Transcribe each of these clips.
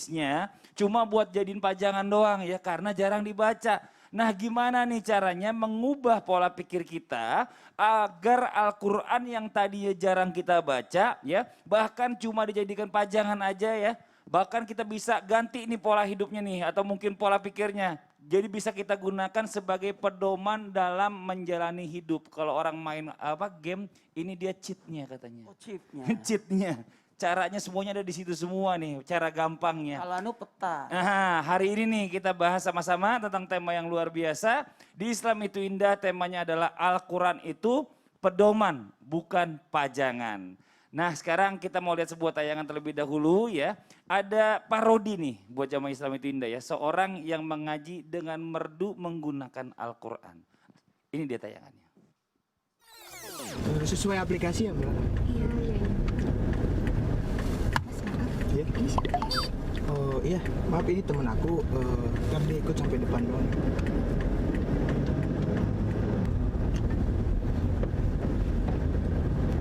hadisnya cuma buat jadiin pajangan doang ya karena jarang dibaca. Nah gimana nih caranya mengubah pola pikir kita agar Al-Quran yang tadinya jarang kita baca ya bahkan cuma dijadikan pajangan aja ya. Bahkan kita bisa ganti nih pola hidupnya nih atau mungkin pola pikirnya. Jadi bisa kita gunakan sebagai pedoman dalam menjalani hidup. Kalau orang main game ini dia cheatnya katanya. Oh, chipnya. Cheatnya. Caranya semuanya ada di situ semua nih, cara gampangnya. Kalau anu peta. Nah, hari ini nih kita bahas sama-sama tentang tema yang luar biasa. Di Islam itu indah, temanya adalah Al-Quran itu pedoman, bukan pajangan. Nah sekarang kita mau lihat sebuah tayangan terlebih dahulu ya. Ada parodi nih buat jamaah Islam itu indah ya. Seorang yang mengaji dengan merdu menggunakan Al-Quran. Ini dia tayangannya. Sesuai aplikasi ya Mbak? Iya, iya. Mas maaf, Iya. ini siapa ya? Oh iya, maaf ini temen aku, kan dia ikut sampai depan doang.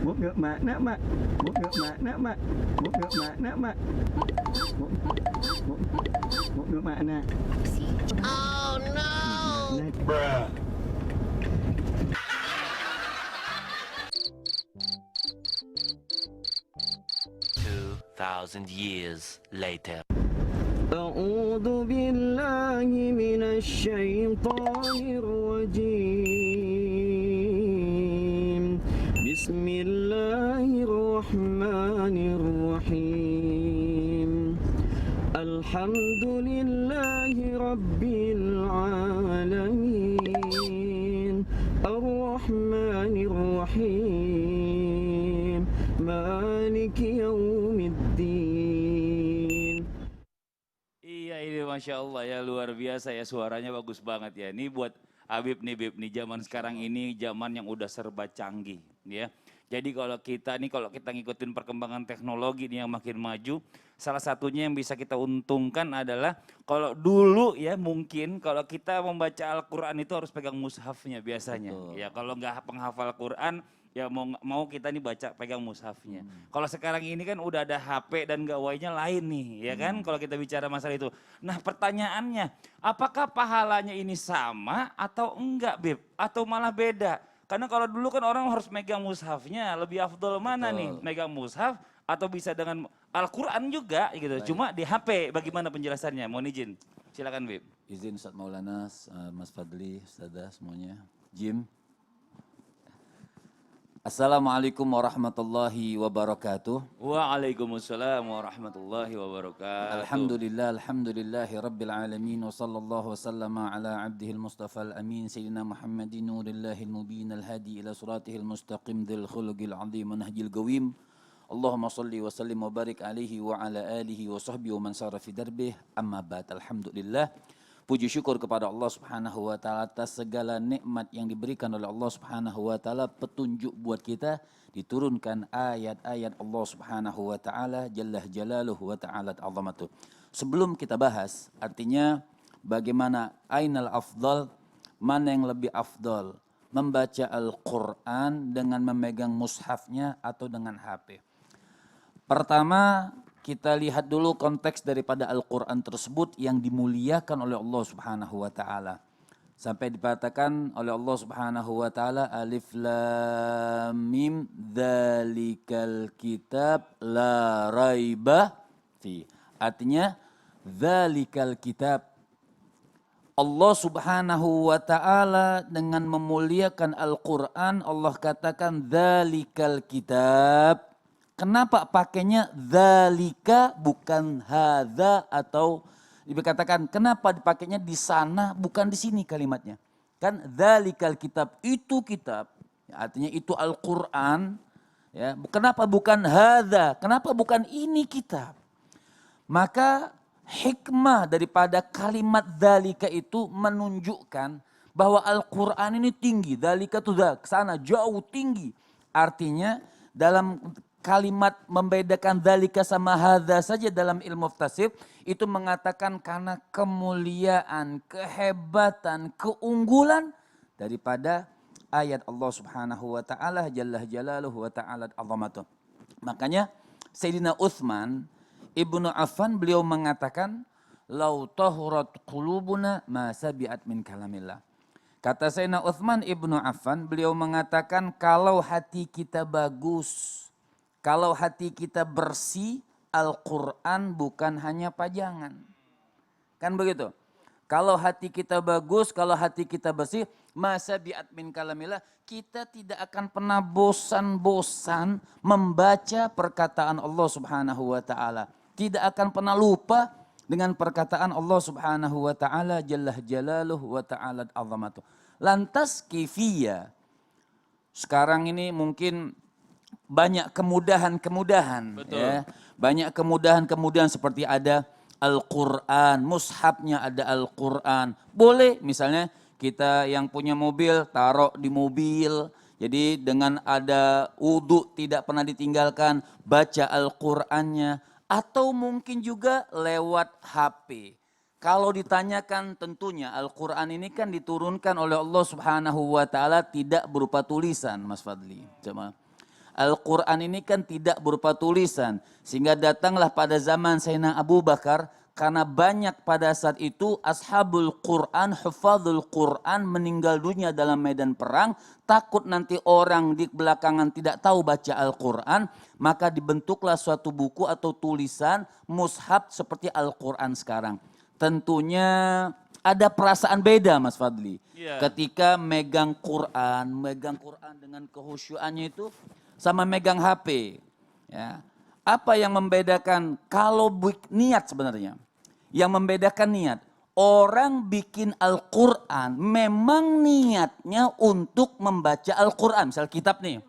Một ngược mạ nạ mạ, một ngược mạ nạ mạ, một ngược mạ nạ mạ, một ngược mạ nè. Apa sih? Nah, 2,000 years later. أعوذ بالله من الشيطان الرجيم بسم الله الرحمن الرحيم الحمد لله رب العالمين الرحمن الرحيم مالك يوم الدين. Iya ini Masya Allah ya luar biasa ya suaranya bagus banget ya. Ini buat Habib nih zaman sekarang ini zaman yang udah serba canggih ya. Jadi kalau kita ngikutin perkembangan teknologi nih yang makin maju, salah satunya yang bisa kita untungkan adalah kalau dulu ya mungkin kalau kita membaca Al-Quran itu harus pegang mushafnya biasanya. Betul. Ya kalau nggak penghafal Quran ya mau kita nih baca pegang mushafnya. Kalau sekarang ini kan udah ada HP dan gawainya lain nih ya kan kalau kita bicara masalah itu. Nah pertanyaannya apakah pahalanya ini sama atau enggak Bib? Atau malah beda? Karena kalau dulu kan orang harus megang mushafnya, lebih afdol mana Betul. nih? Megang mushaf atau bisa dengan Al-Quran juga gitu. Baik. Cuma di HP bagaimana penjelasannya? Mohon izin. Silakan Bib. Izin Ustaz Maulana, Mas Fadli, Ustazah semuanya. Jim. Assalamualaikum warahmatullahi wabarakatuh. Waalaikumsalam warahmatullahi wabarakatuh. Alhamdulillahi rabbil alamin wa sallallahu wa sallama ala abdihil mustafa al-amin sayyidina Muhammadin nurillahil mubin al-hadi ila suratihil mustaqim dhil khuluqil azim wa nahjil qawim. Allahumma salli wa sallim wa barik alaihi wa ala alihi wa sahbihi wa man sara fi darbih. Amma ba'd. Alhamdulillah. Puji syukur kepada Allah Subhanahu wa taala atas segala nikmat yang diberikan oleh Allah Subhanahu wa taala, petunjuk buat kita, diturunkan ayat-ayat Allah Subhanahu wa taala jalla jalaluhu wa ta'ala azamatuh. Sebelum kita bahas artinya bagaimana ainal afdal, mana yang lebih afdal, membaca Al-Qur'an dengan memegang mushafnya atau dengan HP. Pertama, kita lihat dulu konteks daripada Al-Quran tersebut yang dimuliakan oleh Allah Subhanahu wa taala. Sampai dikatakan oleh Allah Subhanahu wa taala alif lam mim dzalikal kitab la raiba fi. Artinya dzalikal kitab. Allah Subhanahu wa taala dengan memuliakan Al-Quran, Allah katakan dzalikal kitab. Kenapa pakainya dzalika bukan hadza atau dikatakan kenapa dipakainya di sana bukan di sini kalimatnya. Kan dzalikal kitab itu kitab, artinya itu Al-Qur'an ya. Kenapa bukan hadza? Kenapa bukan ini kitab? Maka hikmah daripada kalimat dzalika itu menunjukkan bahwa Al-Qur'an ini tinggi. Dzalika itu ke sana jauh tinggi. Artinya dalam kalimat membedakan dzalika sama hadza saja dalam ilmu tafsir itu mengatakan karena kemuliaan, kehebatan, keunggulan daripada ayat Allah Subhanahu wa taala jalla jalaluhu wa ta'ala azamatuh. Makanya Sayyidina Utsman Ibnu Affan beliau mengatakan, "Lau tahurat qulubuna ma sabi'at min kalamillah." Kata Sayyidina Utsman Ibnu Affan, beliau mengatakan kalau hati kita bagus, kalau hati kita bersih, Al-Quran bukan hanya pajangan. Kan begitu. Kalau hati kita bagus, kalau hati kita bersih, masa bi'at min kalamillah, kita tidak akan pernah bosan-bosan membaca perkataan Allah Subhanahu wa taala. Tidak akan pernah lupa dengan perkataan Allah Subhanahu wa taala jalla jalaluh wa ta'ala azamatuh. Lantas kifiyah. Sekarang ini mungkin banyak kemudahan-kemudahan ya. Banyak kemudahan-kemudahan seperti ada Al-Quran, mushafnya ada Al-Quran. Boleh misalnya kita yang punya mobil taruh di mobil. Jadi dengan ada wudhu tidak pernah ditinggalkan, baca Al-Qurannya. Atau mungkin juga lewat HP. Kalau ditanyakan tentunya Al-Quran ini kan diturunkan oleh Allah Subhanahu wa taala tidak berupa tulisan, Mas Fadli. Coba. Al-Quran ini kan tidak berupa tulisan. Sehingga datanglah pada zaman Sayyidina Abu Bakar. Karena banyak pada saat itu ashabul Quran, hufadzul Quran meninggal dunia dalam medan perang. Takut nanti orang di belakangan tidak tahu baca Al-Quran. Maka dibentuklah suatu buku atau tulisan mushaf seperti Al-Quran sekarang. Tentunya ada perasaan beda Mas Fadli. Ketika megang Quran dengan kehusyuannya itu sama megang HP. Ya. Apa yang membedakan kalau niat sebenarnya? Yang membedakan niat. Orang bikin Al-Quran memang niatnya untuk membaca Al-Quran. Misal kitab nih.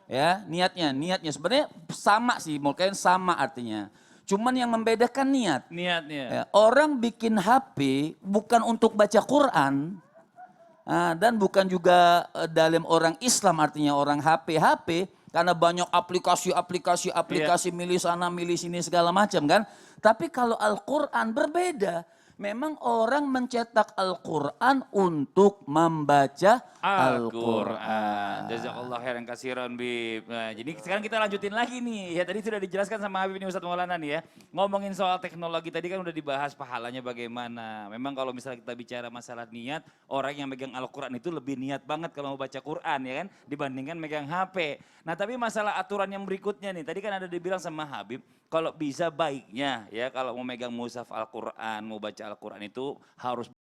Ya, niatnya sebenarnya sama sih, mungkin sama artinya. Cuman yang membedakan niatnya. Ya, orang bikin HP bukan untuk baca Quran. Dan bukan juga dalam orang Islam artinya orang HP. Karena banyak aplikasi milih sana, milih sini segala macam kan. Tapi kalau Al-Quran berbeda. Memang orang mencetak Al-Quran untuk membaca Al-Quran. Jazakallah khairan katsiran, Bib. Nah, jadi sekarang kita lanjutin lagi nih. Ya tadi sudah dijelaskan sama Habib ini Ustadz Maulana nih ya. Ngomongin soal teknologi tadi kan udah dibahas pahalanya bagaimana. Memang kalau misalnya kita bicara masalah niat, orang yang megang Al-Quran itu lebih niat banget kalau mau baca Quran ya kan. Dibandingkan megang HP. Nah tapi masalah aturan yang berikutnya nih. Tadi kan ada dibilang sama Habib. Kalau bisa baiknya ya kalau mau megang mushaf Al-Quran, mau baca Al-Quran itu harus